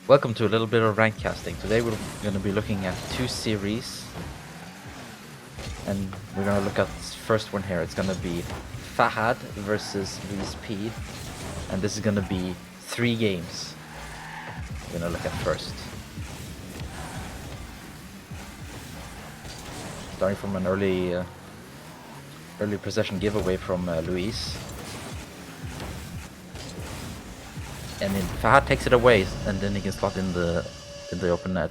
Welcome to a little bit of rank casting. Today we're going to be looking at two series, and we're going to look at this first one here. It's going to be Fahad versus LuiisP, and this is going to be 3 games we're going to look at first. Starting from an early possession giveaway from Luis. And then Fahad takes it away, and then he can slot in the open net.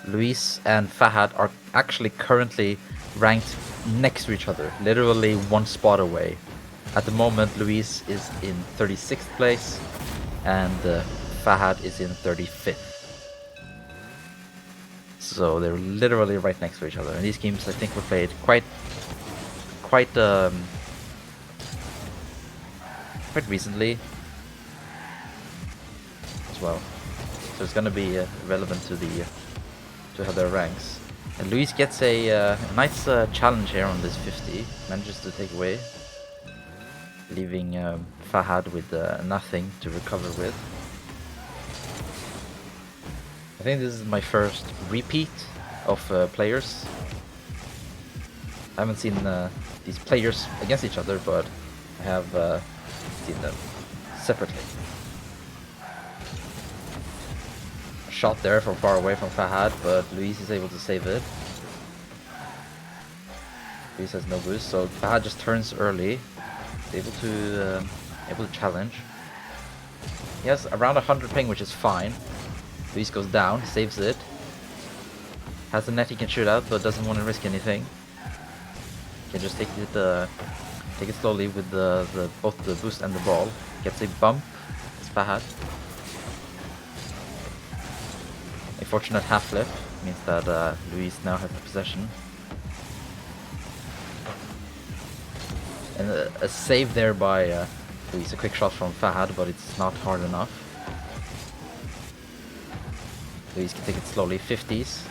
Luis and Fahad are actually currently ranked next to each other, literally 1 spot away. At the moment, Luis is in 36th place, and Fahad is in 35th. So they're literally right next to each other. And these games, I think, were played quite recently. Well, so it's gonna be relevant to how their ranks. And Luis gets a nice challenge here on this 50, manages to take away, leaving Fahad with nothing to recover with. I think this is my first repeat of players. I haven't seen these players against each other, but I have seen them separately. Shot there from far away from Fahad, but Luis is able to save it. Luis has no boost, so Fahad just turns early, able to challenge. He has around 100 ping, which is fine. Luis goes down, saves it. Has the net he can shoot out, but doesn't want to risk anything. Can just take it slowly with both the boost and the ball. Gets a bump. It's Fahad. A fortunate half flip means that Luis now has the possession. And a save there by Luis, a quick shot from Fahad, but it's not hard enough. Luis can take it slowly, 50s.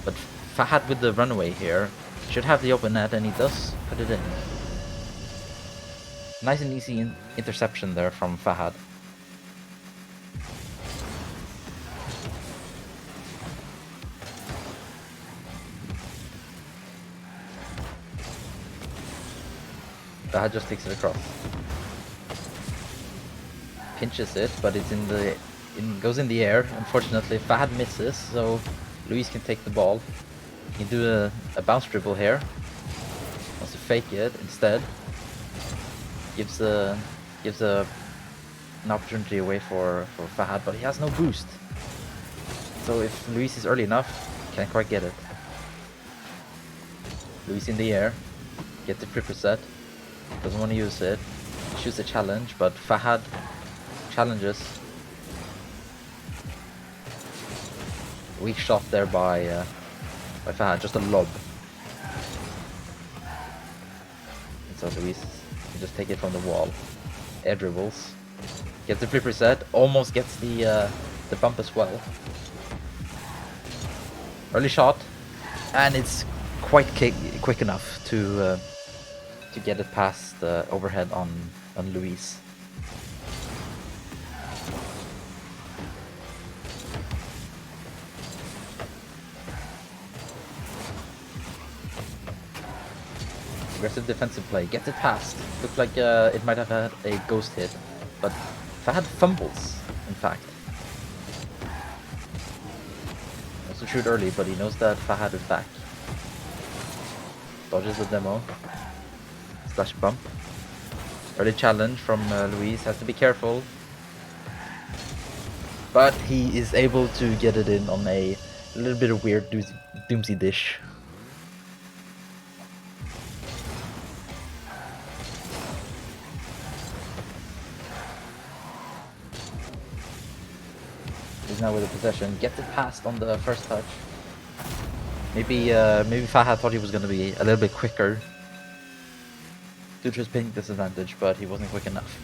But Fahad with the runaway here should have the open net, and he does put it in. Nice and easy interception there from Fahad. Fahad just takes it across. Pinches it, but it's goes in the air. Unfortunately, Fahad misses, so Luis can take the ball. He can do a bounce dribble here. Wants to fake it instead. Gives an opportunity away for Fahad, but he has no boost. So if Luis is early enough, can't quite get it. Luis in the air, get the flipper set. Doesn't want to use it. Shoots a challenge, but Fahad challenges. Weak shot there by Fahad, just a lob. And so Luis can just take it from the wall. Air dribbles. Gets the flipper set. Almost gets the bump as well. Early shot, and it's quite quick enough to get it past overhead on Luis. Aggressive defensive play, gets it past. Looks like it might have had a ghost hit, but Fahad fumbles, in fact. Also shoot early, but he knows that Fahad is back. Dodges the demo. Slash bump. Early challenge from Luis, has to be careful. But he is able to get it in on a little bit of weird doomsy dish. He's now with the possession, gets it past on the first touch. Maybe Fahad thought he was going to be a little bit quicker due to his ping disadvantage, but he wasn't quick enough.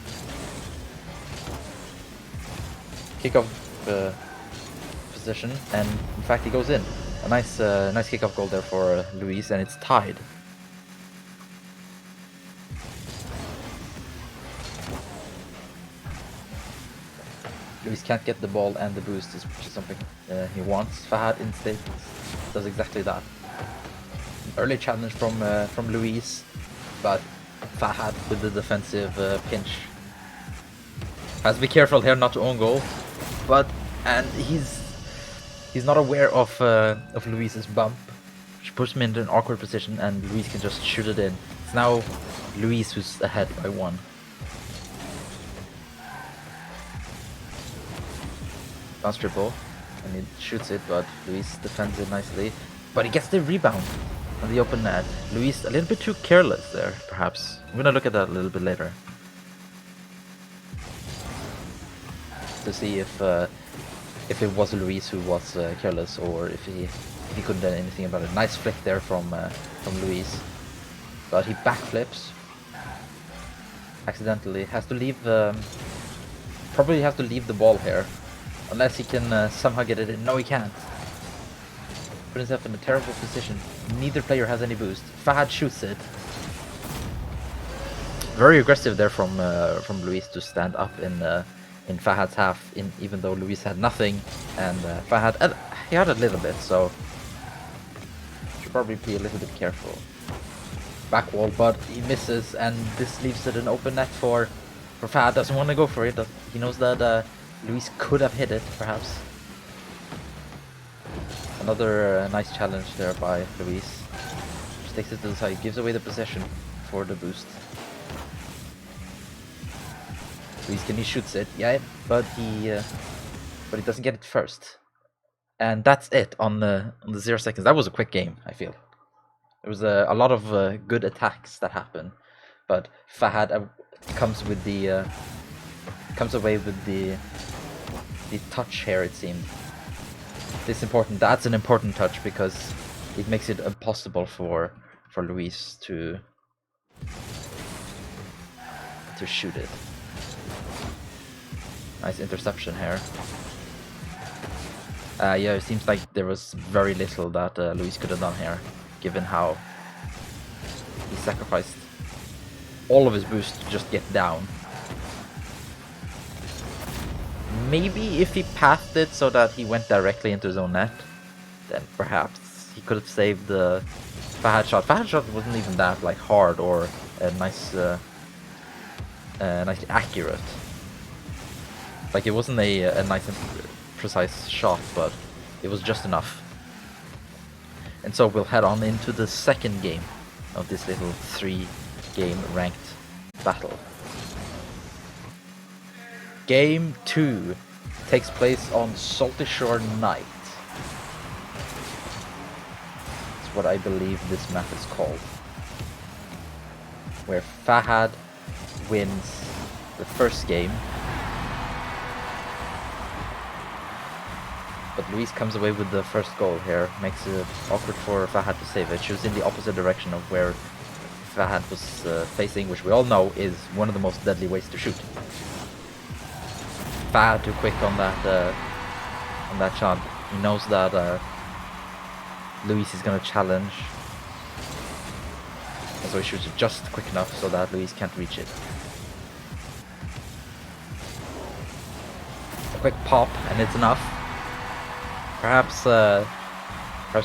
Kickoff position, and in fact he goes in. A nice kickoff goal there for Luis, and it's tied. Luis can't get the ball and the boost, which is something he wants. Fahad instead does exactly that. An early challenge from Luis, but Fahad with the defensive pinch. Has to be careful here not to own goal, and he's not aware of Luis's bump, which puts him into an awkward position, and Luis can just shoot it in. It's now Luis who's ahead by 1. Bounce triple, and he shoots it, but Luis defends it nicely. But he gets the rebound on the open net. Luis a little bit too careless there, perhaps. I'm gonna look at that a little bit later to see if it was Luis who was careless, or if he couldn't do anything about it. Nice flick there from Luis, but he backflips accidentally. Has to leave. Probably has to leave the ball here, unless he can somehow get it in. No, he can't. Put himself in a terrible position. Neither player has any boost. Fahad shoots it. Very aggressive there from Luis to stand up in Fahad's half, even though Luis had nothing, and Fahad he had a little bit, so should probably be a little bit careful. Back wall, but he misses, and this leaves it an open net for Fahad. Doesn't want to go for it. He knows that Luis could have hit it, perhaps. Another nice challenge there by Luis. Just takes it to the side, gives away the possession for the boost. Luis he shoots it, yeah, but he doesn't get it first, and that's it on the 0 seconds. That was a quick game. I feel there was a lot of good attacks that happened, but Fahad comes away with the touch here. It seemed that's an important touch, because it makes it impossible for Luis to shoot it. Nice interception here. Yeah, it seems like there was very little that Luis could have done here, given how he sacrificed all of his boost to just get down. Maybe if he pathed it so that he went directly into his own net, then perhaps he could have saved the Fahad shot. Fahad shot wasn't even that like hard or nicely accurate. Like, it wasn't a nice and precise shot, but it was just enough. And so we'll head on into the second game of this little 3-game ranked battle. Game 2 takes place on Salty Shore Night. That's what I believe this map is called. Where Fahad wins the first game, but Luis comes away with the first goal here. Makes it awkward for Fahad to save it. She was in the opposite direction of where Fahad was facing, which we all know is one of the most deadly ways to shoot. Fahad too quick on that shot. He knows that Luis is gonna challenge, and so he shoots it just quick enough so that Luis can't reach it. A quick pop, and it's enough. Perhaps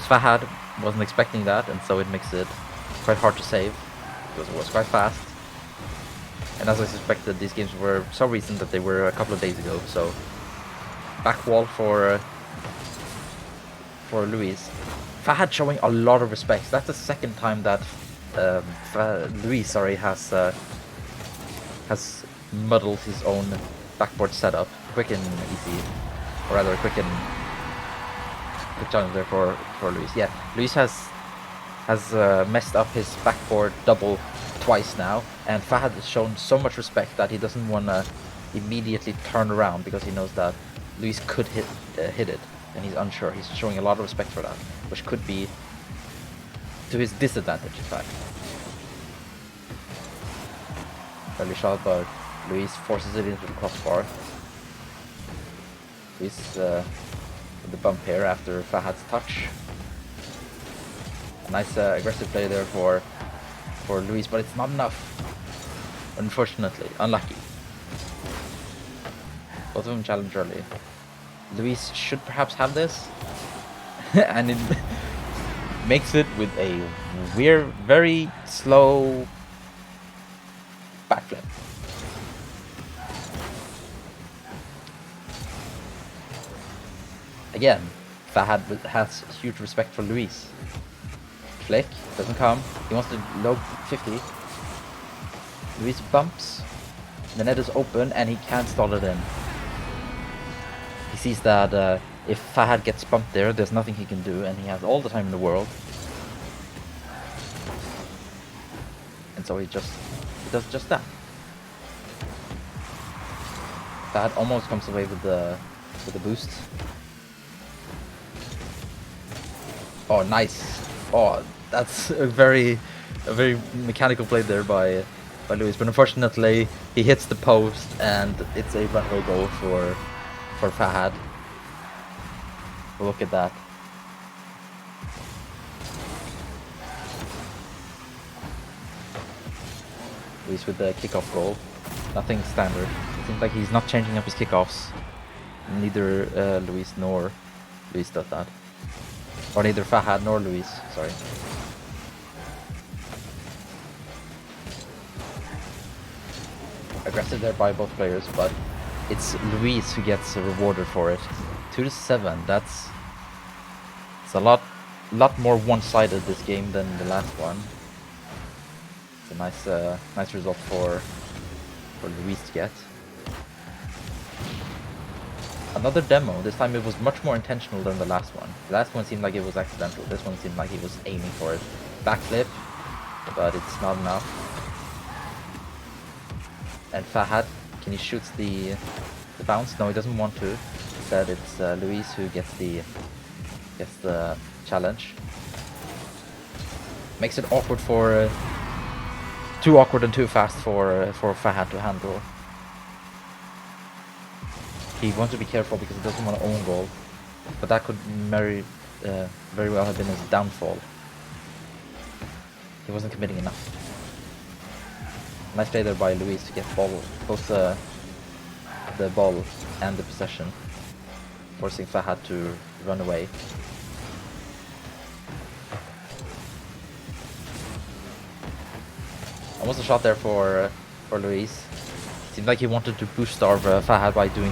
Fahad wasn't expecting that, and so it makes it quite hard to save, because it was quite fast. And as I suspected, these games were so recent that they were a couple of days ago, so back wall for Luis. Fahad showing a lot of respect. That's the second time that Luis has muddled his own backboard setup. Quick and easy, or rather quick challenge there for Luis. Yeah, Luis has messed up his backboard double twice now, and Fahad has shown so much respect that he doesn't want to immediately turn around, because he knows that Luis could hit it, and he's unsure. He's showing a lot of respect for that, which could be to his disadvantage, in fact. Early shot, but Luis forces it into the crossbar. Luis with the bump here after Fahad's touch. Nice aggressive play there for Luis, but it's not enough. Unfortunately, unlucky. Both of them challenge early. Luis should perhaps have this. And it makes it with a weird, very slow backflip. Again, Fahad has huge respect for Luis. Flick, doesn't come. He wants to low 50. Luis bumps. The net is open and he can't stall it in. He sees that if Fahad gets bumped there, there's nothing he can do, and he has all the time in the world. And so he does just that. Fahad almost comes away with the boost. Oh, nice. Oh, that's a very mechanical play there by Luis. But unfortunately, he hits the post, and it's a runaway goal for Fahad. Look at that. Luis with the kickoff goal. Nothing standard. It seems like he's not changing up his kickoffs. Neither Luis nor Luis does that. Or neither Fahad nor Luis, sorry. Aggressive there by both players, but it's Luis who gets rewarded for it. 2-7, it's a lot more one-sided this game than the last one. It's a nice result for Luis to get. Another demo. This time it was much more intentional than the last one. The last one seemed like it was accidental. This one seemed like he was aiming for it. Backflip, but it's not enough. And Fahad, can he shoot the bounce? No, he doesn't want to. Instead, it's Luis who gets the challenge. Makes it awkward for too awkward and too fast for Fahad to handle. He wants to be careful because he doesn't want to own goal, but that could very well have been his downfall. He wasn't committing enough. Nice play there by Luis to get both the ball and the possession, forcing Fahad to run away. Almost a shot there for Luis. Seemed like he wanted to boost starve Fahad by doing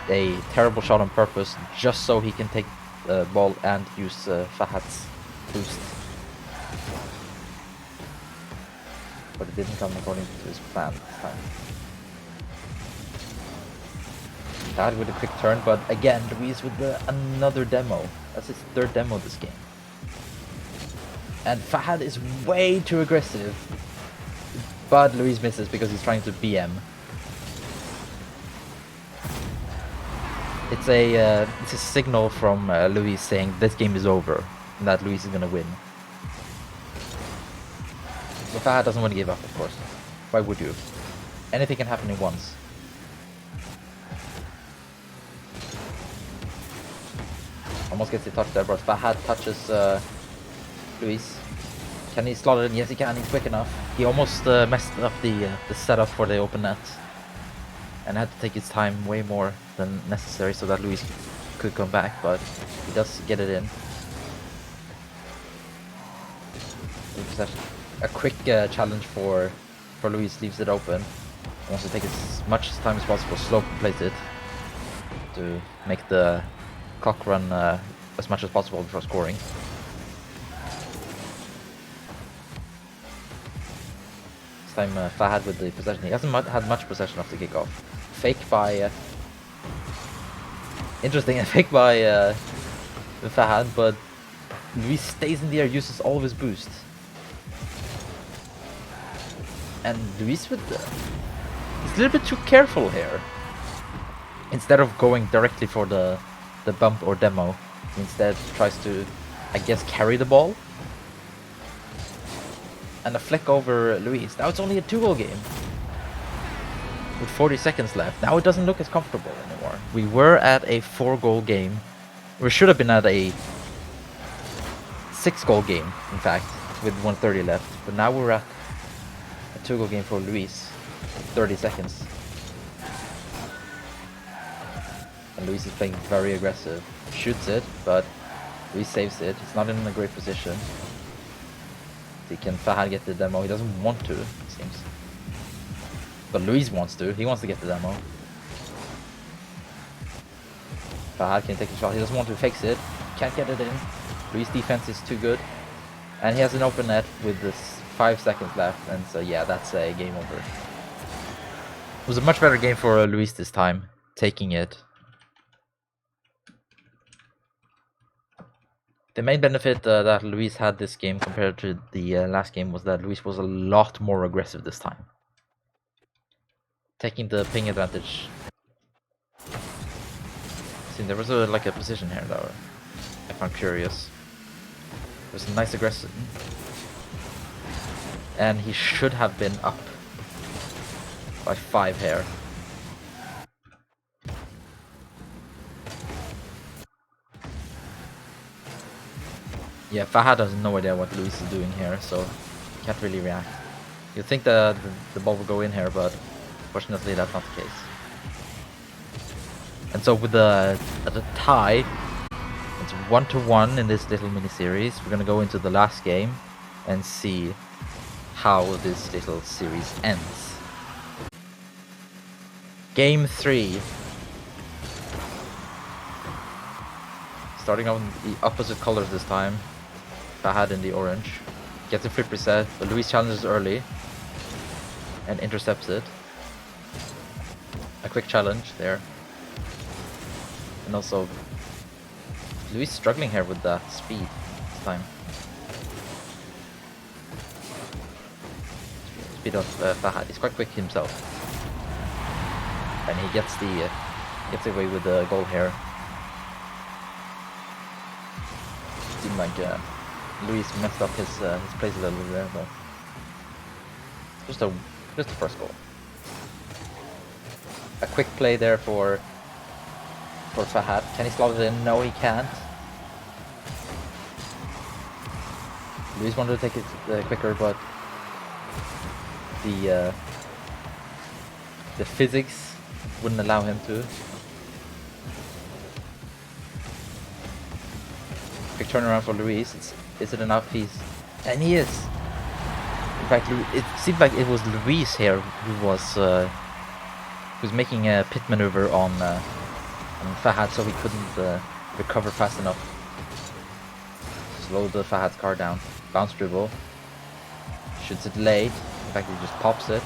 a terrible shot on purpose, just so he can take the ball and use Fahad's boost. But it didn't come according to his plan this time. Fahad with a quick turn, but again Luis with another demo. That's his third demo this game. And Fahad is way too aggressive. But Luis misses because he's trying to BM. It's a signal from Luis saying this game is over and that Luis is gonna win. But Fahad doesn't want to give up, of course. Why would you? Anything can happen at once. Almost gets the touch there, but Fahad touches Luis. Can he slot it in? Yes, he can. He's quick enough. He almost messed up the setup for the open net and had to take his time way more than necessary so that Luis could come back, but he does get it in. A quick challenge for Luis leaves it open. He wants to take as much time as possible, slow place it to make the clock run as much as possible before scoring. Time Fahad with the possession. He hasn't had much possession of the kickoff. Fake by interesting, a fake by Fahad, but Luis stays in the air, uses all of his boost, and Luis with he's a little bit too careful here. Instead of going directly for the bump or demo, he instead tries to, I guess, carry the ball. And a flick over Luis. Now it's only a 2-goal game with 40 seconds left. Now it doesn't look as comfortable anymore. We were at a 4-goal game. We should have been at a 6-goal game, in fact, with 1:30 left. But now we're at a 2-goal game for Luis. 30 seconds. And Luis is playing very aggressive. Shoots it, but Luis saves it. He's not in a great position. Can Fahad get the demo? He doesn't want to, it seems. But Luis wants to. He wants to get the demo. Fahad can take a shot. He doesn't want to fix it. Can't get it in. Luis' defense is too good. And he has an open net with this 5 seconds left. And so, yeah, that's a game over. It was a much better game for Luis this time. Taking it. The main benefit that Luis had this game compared to the last game was that Luis was a lot more aggressive this time. Taking the ping advantage. See, there was like a position here though. I found curious. There's a nice aggression. And he should have been up by 5 here. Yeah, Fahad has no idea what Luis is doing here, so he can't really react. You'd think the ball would go in here, but fortunately that's not the case. And so with the tie, it's 1-1 in this little mini-series. We're gonna go into the last game and see how this little series ends. Game 3. Starting on the opposite colors this time. Fahad in the orange. Gets a flip reset, but Luis challenges early and intercepts it. A quick challenge there. And also, Luis struggling here with that speed this time. Speed of Fahad. He's quite quick himself. And he gets away with the goal here. Seemed like Luis messed up his plays a little bit there, but just the first goal. A quick play there for Fahad. Can he slot it in? No, he can't. Luis wanted to take it quicker, but the physics wouldn't allow him to. Quick turnaround for Luis. Is it enough? And he is. In fact, it seemed like it was Luis here who was making a pit maneuver on Fahad, so he couldn't recover fast enough. Slow the Fahad's car down. Bounce dribble. Shoots it late. In fact, he just pops it.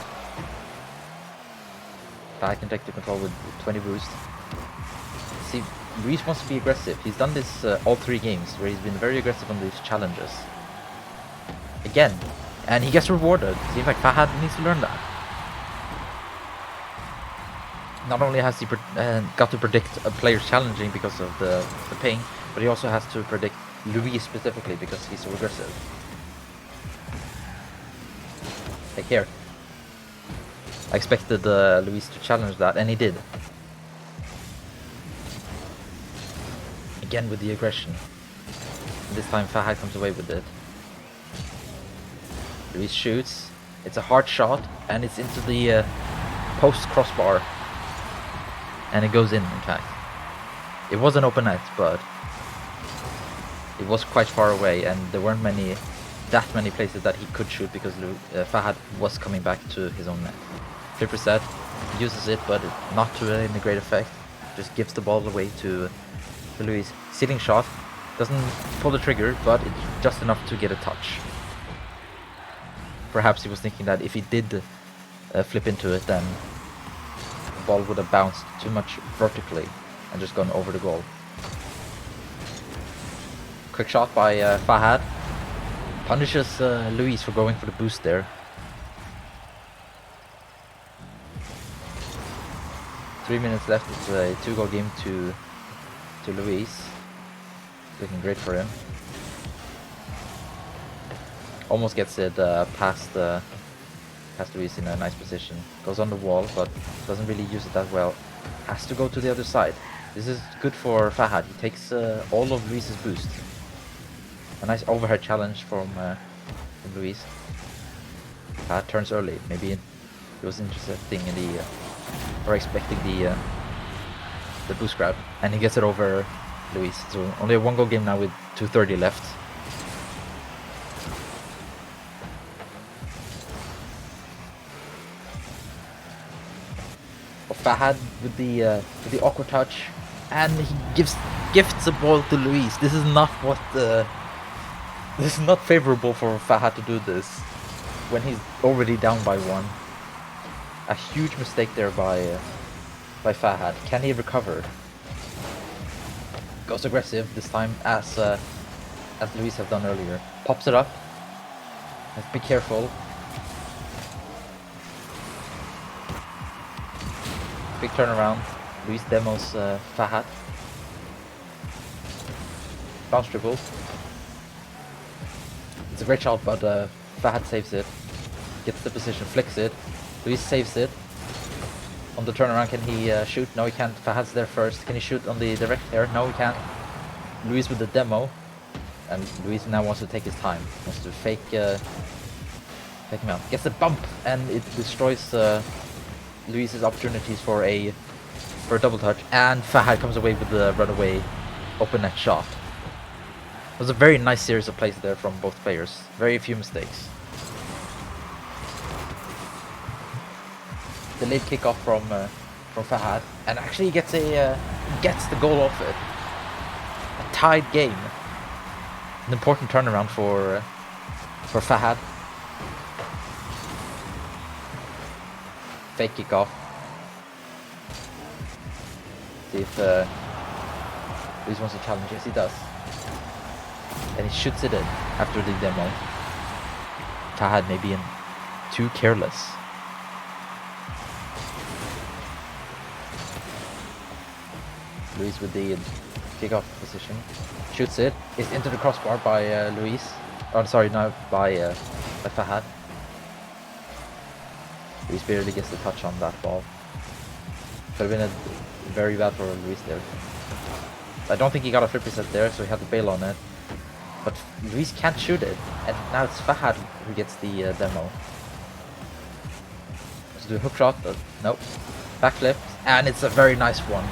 Fahad can take the control with 20 boost. See, Luis wants to be aggressive. He's done this all 3 games where he's been very aggressive on these challenges. Again. And he gets rewarded. Seems like Fahad needs to learn that. Not only has he got to predict a player's challenging because of the ping, but he also has to predict Luis specifically because he's so aggressive. Take care. I expected Luis to challenge that, and he did. Again with the aggression. And this time Fahad comes away with it. Luis shoots. It's a hard shot, and it's into the post crossbar. And it goes in fact. It was an open net, but it was quite far away, and there weren't that many places that he could shoot because Fahad was coming back to his own net. Flip reset, uses it, but not to any great effect. Just gives the ball away to Luis. Ceiling shot, doesn't pull the trigger, but it's just enough to get a touch. Perhaps he was thinking that if he did flip into it, then the ball would have bounced too much vertically and just gone over the goal. Quick shot by Fahad. Punishes Luis for going for the boost there. 3 minutes left. It's a 2-goal game to Luis. Looking great for him. Almost gets it past Luis in a nice position. Goes on the wall, but doesn't really use it that well. Has to go to the other side. This is good for Fahad. He takes all of Luis's boost. A nice overhead challenge from Luis. Fahad turns early. Maybe he was interesting in or expecting the the boost grab, and he gets it over Luis. So only a 1-goal game now with 2:30 left. Fahad with the awkward touch, and he gifts the ball to Luis. This is not this is not favorable for Fahad to do this when he's already down by 1. A huge mistake there by Fahad. Can he recover? Goes aggressive this time, as Luis have done earlier. Pops it up. Let's be careful. Big turnaround. Luis demos Fahad. Bounce dribble. It's a great shot, but Fahad saves it. Gets the position, flicks it. Luis saves it. On the turnaround, can he shoot? No, he can't. Fahad's there first. Can he shoot on the direct air? No, he can't. Luis with the demo. And Luis now wants to take his time. Wants to fake him out. Gets the bump, and it destroys Luis's opportunities for a double touch, and Fahad comes away with the runaway open net shot. It was a very nice series of plays there from both players. Very few mistakes. The late kickoff from Fahad, and actually he gets the goal off it. A tied game. An important turnaround for Fahad. Fake kickoff. See if Luis wants to challenge. Yes, he does. And he shoots it in after the demo. Fahad may be too careless. Luis with the kickoff position. Shoots it. It's into the crossbar by Luis. Oh, sorry, no, by Fahad. Luis barely gets the touch on that ball. Could have been very bad for Luis there. I don't think he got a flip reset there, so he had to bail on it. But Luis can't shoot it, and now it's Fahad who gets the demo. Let's do a hook shot, but nope. Backflip, and it's a very nice one.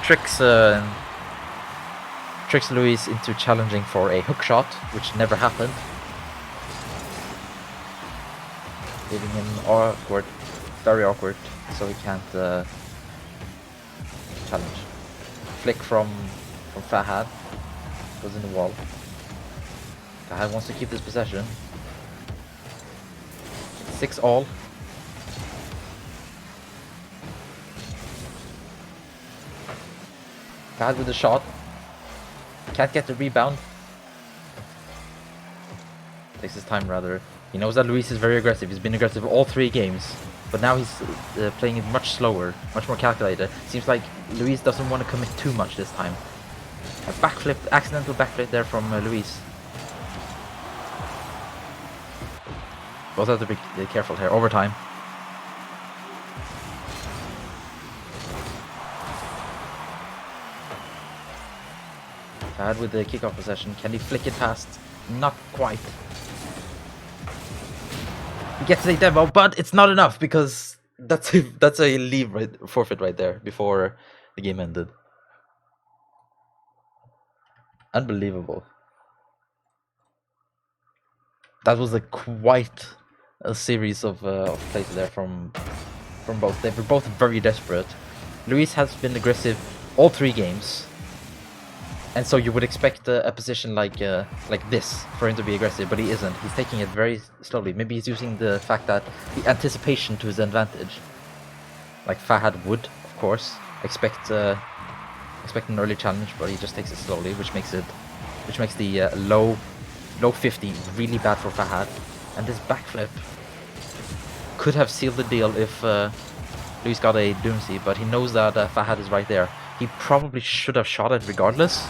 Tricks Luis into challenging for a hook shot, which never happened. Leaving him awkward, very awkward, so he can't challenge. Flick from Fahad, goes in the wall. Fahad wants to keep this possession. 6-all. Fahad with the shot. Can't get the rebound. Takes his time rather. He knows that Luis is very aggressive. He's been aggressive all 3 games. But now he's playing it much slower, much more calculated. Seems like Luis doesn't want to commit too much this time. A backflip, accidental backflip there from Luis. Both have to be careful here. Overtime. Fahad with the kickoff possession. Can he flick it past? Not quite. He gets a demo, but it's not enough because that's a leave forfeit right there before the game ended. Unbelievable. That was quite a series of plays there from both. They were both very desperate. Luis has been aggressive all 3 games, and so you would expect a position like this for him to be aggressive, but he isn't. He's taking it very slowly. Maybe he's using the fact that the anticipation to his advantage, like Fahad would, of course, expect an early challenge, but he just takes it slowly, which makes the low 50 really bad for Fahad. And this backflip could have sealed the deal if Luis got a doomsday, but he knows that Fahad is right there. He probably should have shot it regardless,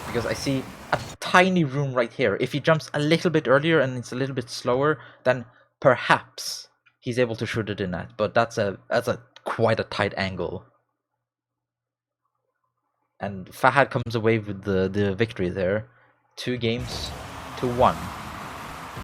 because I see a tiny room right here. If he jumps a little bit earlier and it's a little bit slower, then perhaps he's able to shoot it in that. But that's quite a tight angle. And Fahad comes away with the victory there. 2 games to 1.